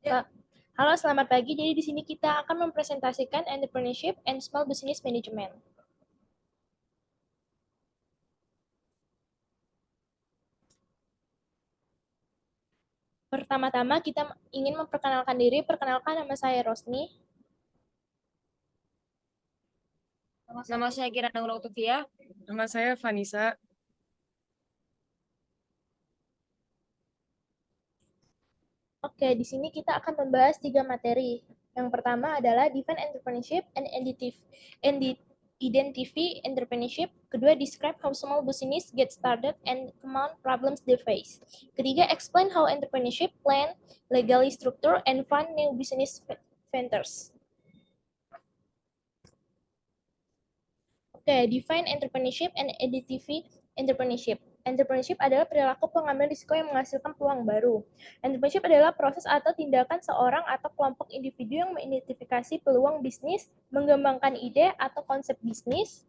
Halo, selamat pagi. Jadi di sini kita akan mempresentasikan entrepreneurship and small business management. Pertama-tama kita ingin memperkenalkan diri. Perkenalkan, nama saya Rosni. Nama saya Kira Naurotufia. Nama saya Vanessa. Oke, di sini kita akan membahas 3 materi. Yang pertama adalah define entrepreneurship and identify entrepreneurship. Kedua, describe how small business get started and common problems they face. Ketiga, explain how entrepreneurship plan, legally structure, and fund new business ventures. Oke, define entrepreneurship and identify entrepreneurship. Entrepreneurship adalah perilaku pengambil risiko yang menghasilkan peluang baru. Entrepreneurship adalah proses atau tindakan seorang atau kelompok individu yang mengidentifikasi peluang bisnis, mengembangkan ide atau konsep bisnis,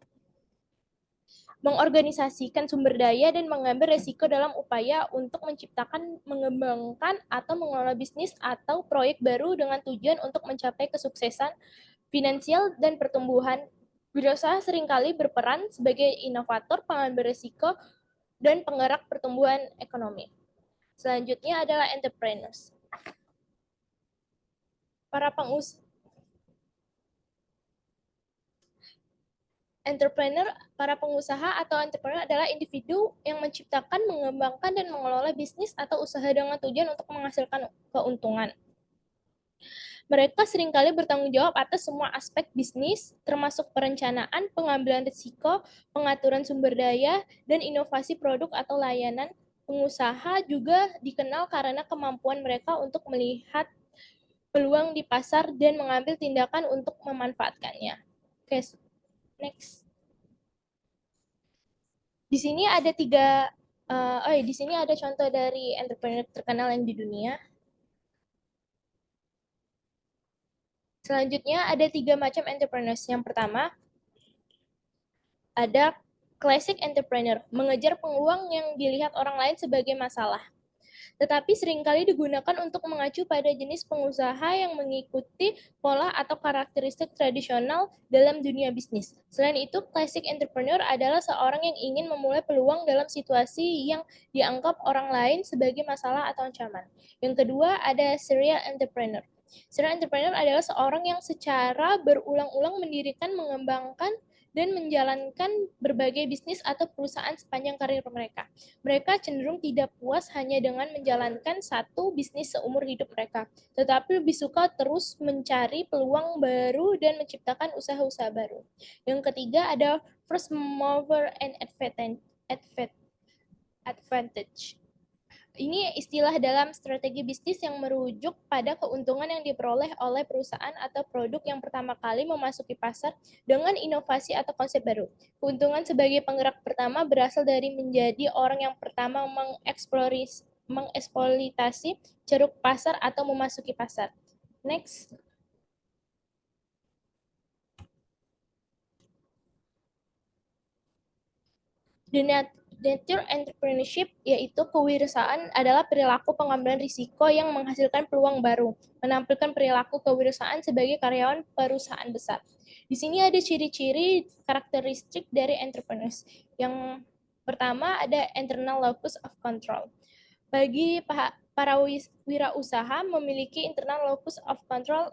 mengorganisasikan sumber daya, dan mengambil risiko dalam upaya untuk menciptakan, mengembangkan, atau mengelola bisnis atau proyek baru dengan tujuan untuk mencapai kesuksesan finansial dan pertumbuhan. Wirausaha seringkali berperan sebagai inovator, pengambil risiko, dan penggerak pertumbuhan ekonomi. Selanjutnya adalah entrepreneurs. Para pengusaha atau entrepreneur adalah individu yang menciptakan, mengembangkan, dan mengelola bisnis atau usaha dengan tujuan untuk menghasilkan keuntungan. Mereka seringkali bertanggung jawab atas semua aspek bisnis, termasuk perencanaan, pengambilan risiko, pengaturan sumber daya, dan inovasi produk atau layanan. Pengusaha juga dikenal karena kemampuan mereka untuk melihat peluang di pasar dan mengambil tindakan untuk memanfaatkannya. Oke, next. Di sini ada di sini ada contoh dari entrepreneur terkenal yang di dunia. Selanjutnya ada 3 macam entrepreneurs. Yang pertama, ada classic entrepreneur, mengejar peluang yang dilihat orang lain sebagai masalah, tetapi seringkali digunakan untuk mengacu pada jenis pengusaha yang mengikuti pola atau karakteristik tradisional dalam dunia bisnis. Selain itu, classic entrepreneur adalah seorang yang ingin memulai peluang dalam situasi yang dianggap orang lain sebagai masalah atau ancaman. Yang kedua, ada serial entrepreneur. Serial entrepreneur adalah seorang yang secara berulang-ulang mendirikan, mengembangkan, dan menjalankan berbagai bisnis atau perusahaan sepanjang karir mereka. Mereka cenderung tidak puas hanya dengan menjalankan satu bisnis seumur hidup mereka, tetapi lebih suka terus mencari peluang baru dan menciptakan usaha-usaha baru. Yang ketiga ada first mover and advantage. Ini istilah dalam strategi bisnis yang merujuk pada keuntungan yang diperoleh oleh perusahaan atau produk yang pertama kali memasuki pasar dengan inovasi atau konsep baru. Keuntungan sebagai penggerak pertama berasal dari menjadi orang yang pertama mengeksploitasi ceruk pasar atau memasuki pasar. Next. The nature entrepreneurship, yaitu kewirausahaan, adalah perilaku pengambilan risiko yang menghasilkan peluang baru, menampilkan perilaku kewirausahaan sebagai karyawan perusahaan besar. Di sini ada ciri-ciri karakteristik dari entrepreneurs. Yang pertama ada internal locus of control. Bagi para wirausaha memiliki internal locus of control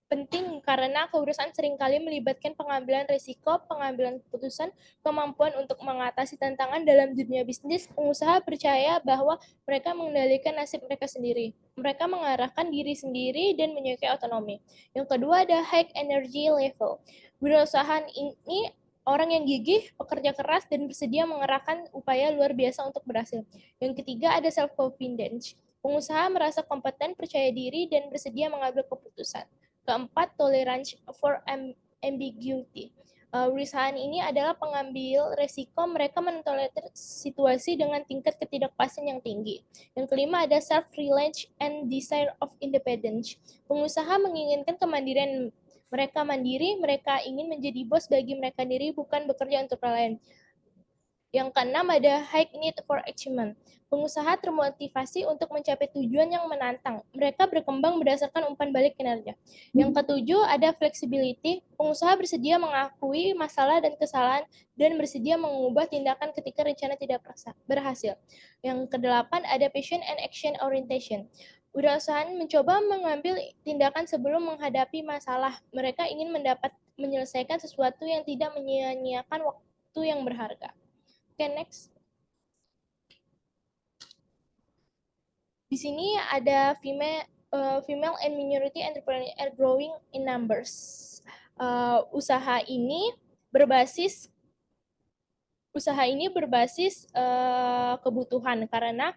penting karena kewirausahaan seringkali melibatkan pengambilan risiko, pengambilan keputusan, kemampuan untuk mengatasi tantangan dalam dunia bisnis. Pengusaha percaya bahwa mereka mengendalikan nasib mereka sendiri. Mereka mengarahkan diri sendiri dan menyukai otonomi. Yang kedua ada high energy level. Wirausahaan ini orang yang gigih, pekerja keras, dan bersedia mengerahkan upaya luar biasa untuk berhasil. Yang ketiga ada self-confidence. Pengusaha merasa kompeten, percaya diri, dan bersedia mengambil keputusan. Keempat, tolerance for ambiguity. Wirausahaan ini adalah pengambil resiko, mereka mentolerir situasi dengan tingkat ketidakpastian yang tinggi. Yang kelima ada self-reliance and desire of independence. Pengusaha menginginkan kemandirian, mereka mandiri, mereka ingin menjadi bos bagi mereka sendiri, bukan bekerja untuk orang lain. Yang keenam ada high need for achievement. Pengusaha termotivasi untuk mencapai tujuan yang menantang. Mereka berkembang berdasarkan umpan balik kinerja. Yang ketujuh ada flexibility. Pengusaha bersedia mengakui masalah dan kesalahan dan bersedia mengubah tindakan ketika rencana tidak berhasil. Yang kedelapan ada passion and action orientation. Wirausahaan mencoba mengambil tindakan sebelum menghadapi masalah. Mereka ingin menyelesaikan sesuatu yang tidak menyia-nyiakan waktu yang berharga. Oke, next. Di sini ada female and minority entrepreneur are growing in numbers. Usaha ini berbasis kebutuhan karena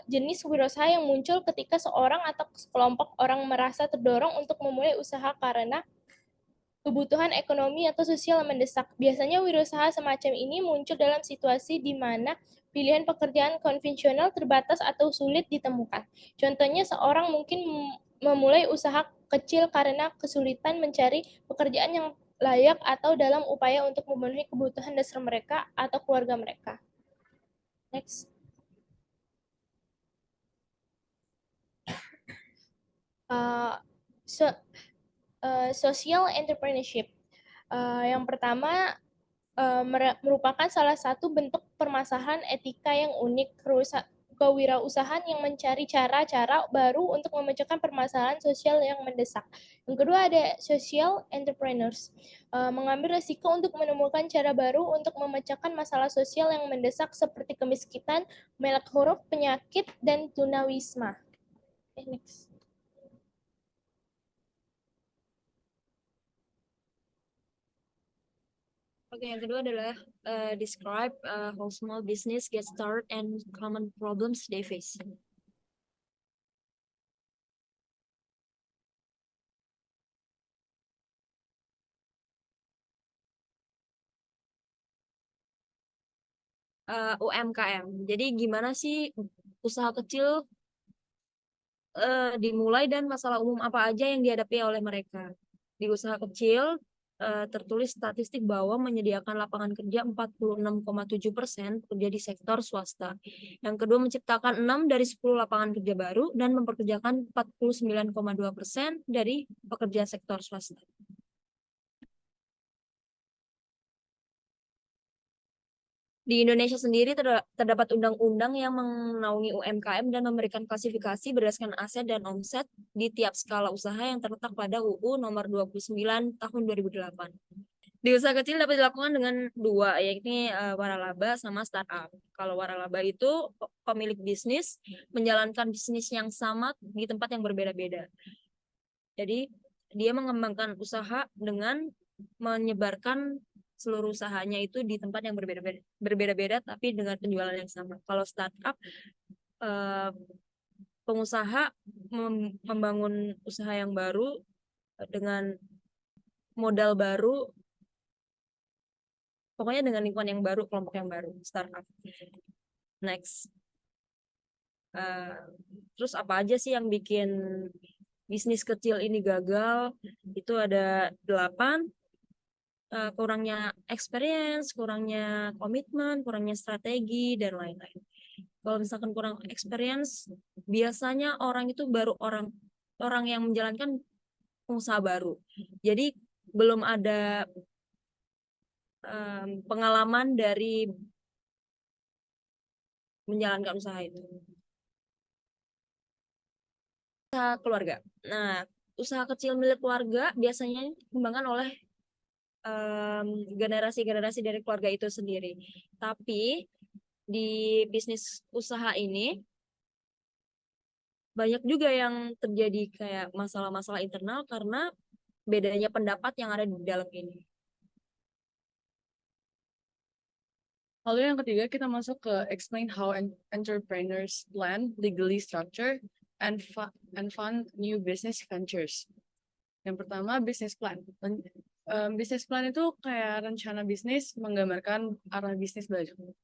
jenis wirausaha yang muncul ketika seorang atau sekelompok orang merasa terdorong untuk memulai usaha karena kebutuhan ekonomi atau sosial yang mendesak. Biasanya wirausaha semacam ini muncul dalam situasi di mana pilihan pekerjaan konvensional terbatas atau sulit ditemukan. Contohnya, seorang mungkin memulai usaha kecil karena kesulitan mencari pekerjaan yang layak atau dalam upaya untuk memenuhi kebutuhan dasar mereka atau keluarga mereka. Next. Social entrepreneurship. Yang pertama, merupakan salah satu bentuk permasalahan etika yang unik. Kewirausahaan yang mencari cara-cara baru untuk memecahkan permasalahan sosial yang mendesak. Yang kedua ada social entrepreneurs, mengambil risiko untuk menemukan cara baru untuk memecahkan masalah sosial yang mendesak seperti kemiskinan, melek huruf, penyakit, dan tunawisma. Next. Oke, yang kedua adalah describe how small business get started and common problems they face. UMKM. Jadi gimana sih usaha kecil dimulai dan masalah umum apa aja yang dihadapi oleh mereka. Di usaha kecil tertulis statistik bahwa menyediakan lapangan kerja 46,7% kerja di sektor swasta. Yang kedua, menciptakan 6 dari 10 lapangan kerja baru dan memperkerjakan 49,2% dari pekerja sektor swasta. Di Indonesia sendiri terdapat undang-undang yang menaungi UMKM dan memberikan klasifikasi berdasarkan aset dan omset di tiap skala usaha yang terletak pada UU nomor 29 tahun 2008. Di usaha kecil dapat dilakukan dengan dua, yaitu waralaba sama startup. Kalau waralaba itu pemilik bisnis menjalankan bisnis yang sama di tempat yang berbeda-beda. Jadi dia mengembangkan usaha dengan menyebarkan seluruh usahanya itu di tempat yang berbeda-beda tapi dengan penjualan yang sama. Kalau startup, pengusaha membangun usaha yang baru dengan modal baru, pokoknya dengan lingkungan yang baru, kelompok yang baru, startup. Next. Terus apa aja sih yang bikin bisnis kecil ini gagal? Itu ada 8. Kurangnya experience, kurangnya komitmen, kurangnya strategi, dan lain-lain. Kalau misalkan kurang experience, biasanya orang itu baru orang yang menjalankan pengusaha baru. Jadi belum ada pengalaman dari menjalankan usaha itu. Usaha keluarga. Nah, usaha kecil milik keluarga biasanya dikembangkan oleh generasi-generasi dari keluarga itu sendiri. Tapi di bisnis usaha ini banyak juga yang terjadi kayak masalah-masalah internal karena bedanya pendapat yang ada di dalam ini. Lalu yang ketiga kita masuk ke explain how entrepreneurs plan, legally structure, and fund new business ventures. Yang pertama, business plan. Business plan itu kayak rencana bisnis, menggambarkan arah bisnis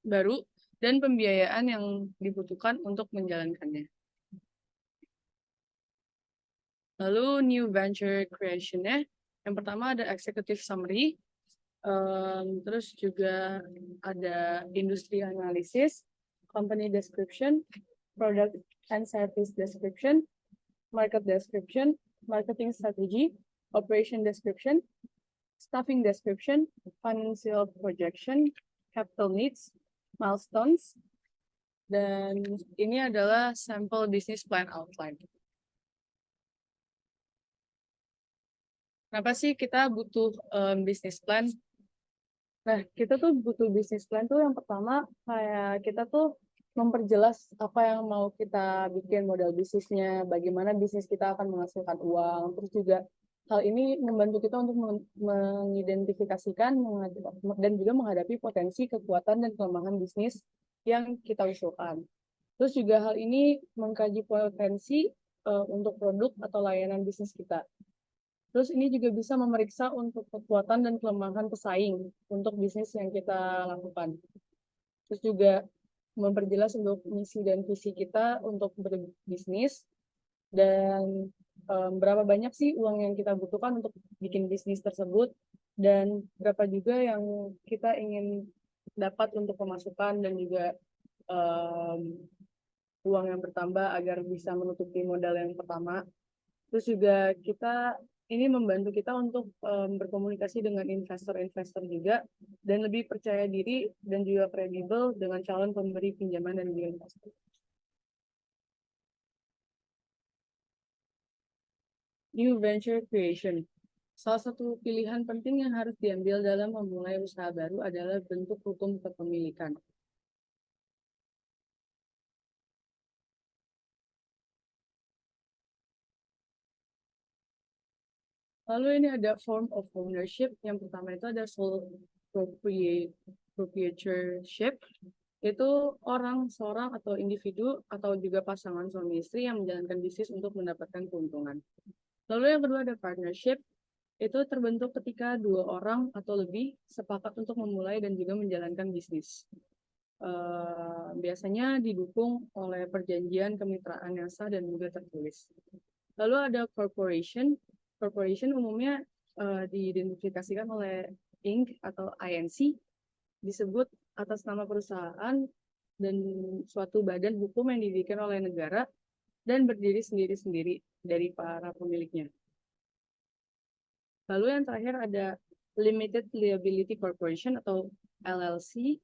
baru dan pembiayaan yang dibutuhkan untuk menjalankannya. Lalu new venture creation-nya, yang pertama ada executive summary, Terus juga ada industri analisis, company description, product and service description, market description, marketing strategy, operation description, staffing description, financial projection, capital needs, milestones, dan ini adalah sampel business plan outline. Kenapa sih kita butuh business plan? Nah, kita tuh butuh business plan tuh yang pertama kayak kita tuh memperjelas apa yang mau kita bikin model bisnisnya, bagaimana bisnis kita akan menghasilkan uang, terus juga hal ini membantu kita untuk mengidentifikasikan dan juga menghadapi potensi kekuatan dan kelemahan bisnis yang kita usulkan. Terus juga hal ini mengkaji potensi untuk produk atau layanan bisnis kita. Terus ini juga bisa memeriksa untuk kekuatan dan kelemahan pesaing untuk bisnis yang kita lakukan. Terus juga memperjelas untuk misi dan visi kita untuk berbisnis dan berapa banyak sih uang yang kita butuhkan untuk bikin bisnis tersebut dan berapa juga yang kita ingin dapat untuk pemasukan dan juga uang yang bertambah agar bisa menutupi modal yang pertama. Terus juga ini membantu kita untuk berkomunikasi dengan investor-investor juga dan lebih percaya diri dan juga kredibel dengan calon pemberi pinjaman dan juga investor. New venture creation. Salah satu pilihan penting yang harus diambil dalam memulai usaha baru adalah bentuk hukum kepemilikan. Lalu ini ada form of ownership. Yang pertama itu ada sole proprietorship. Itu seorang atau individu atau juga pasangan suami istri yang menjalankan bisnis untuk mendapatkan keuntungan. Lalu yang kedua ada partnership. Itu terbentuk ketika dua orang atau lebih sepakat untuk memulai dan juga menjalankan bisnis. Biasanya didukung oleh perjanjian kemitraan yang sah dan juga tertulis. Lalu ada corporation. Corporation umumnya diidentifikasikan oleh Inc. atau INC, disebut atas nama perusahaan dan suatu badan hukum yang didirikan oleh negara dan berdiri sendiri-sendiri dari para pemiliknya. Lalu yang terakhir ada Limited Liability Corporation atau LLC.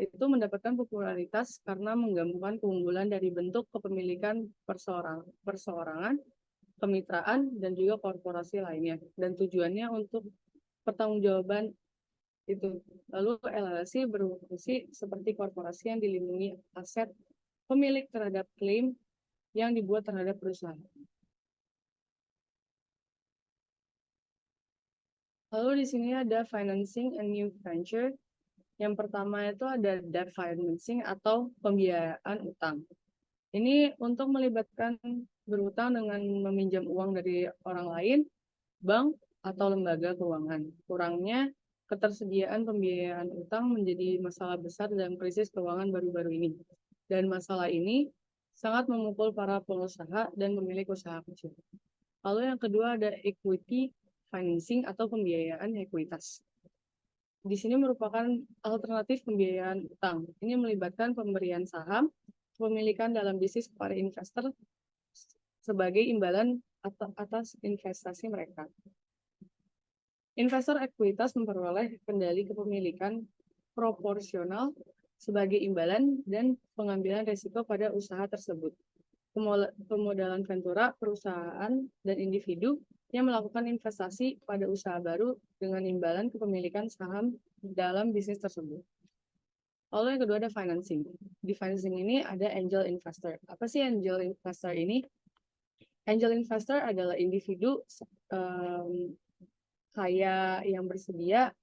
Itu mendapatkan popularitas karena menggabungkan keunggulan dari bentuk kepemilikan perseorangan, kemitraan, dan juga korporasi lainnya. Dan tujuannya untuk pertanggungjawaban itu. Lalu LLC berfungsi seperti korporasi yang dilindungi aset pemilik terhadap klaim yang dibuat terhadap perusahaan. Lalu di sini ada financing and new venture. Yang pertama itu ada debt financing atau pembiayaan utang. Ini untuk melibatkan berutang dengan meminjam uang dari orang lain, bank, atau lembaga keuangan. Kurangnya ketersediaan pembiayaan utang menjadi masalah besar dalam krisis keuangan baru-baru ini. Dan masalah ini sangat memukul para pengusaha dan pemilik usaha kecil. Lalu yang kedua ada equity financing atau pembiayaan ekuitas. Di sini merupakan alternatif pembiayaan utang. Ini melibatkan pemberian saham, pemilikan dalam bisnis kepada investor sebagai imbalan atas investasi mereka. Investor ekuitas memperoleh kendali kepemilikan proporsional sebagai imbalan dan pengambilan risiko pada usaha tersebut. Pemodalan ventura, perusahaan, dan individu yang melakukan investasi pada usaha baru dengan imbalan kepemilikan saham dalam bisnis tersebut. Lalu yang kedua ada financing. Di financing ini ada angel investor. Apa sih angel investor ini? Angel investor adalah individu kaya yang bersedia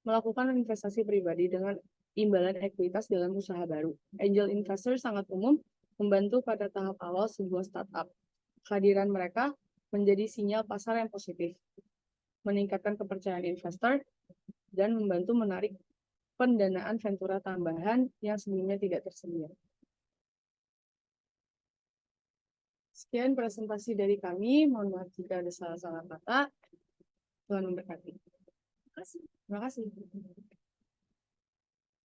melakukan investasi pribadi dengan imbalan ekuitas dalam usaha baru. Angel investor sangat umum membantu pada tahap awal sebuah startup. Kehadiran mereka menjadi sinyal pasar yang positif, meningkatkan kepercayaan investor, dan membantu menarik pendanaan ventura tambahan yang sebelumnya tidak tersedia. Sekian presentasi dari kami. Mohon maaf jika ada salah-salah kata. Tuhan memberkati. Terima kasih.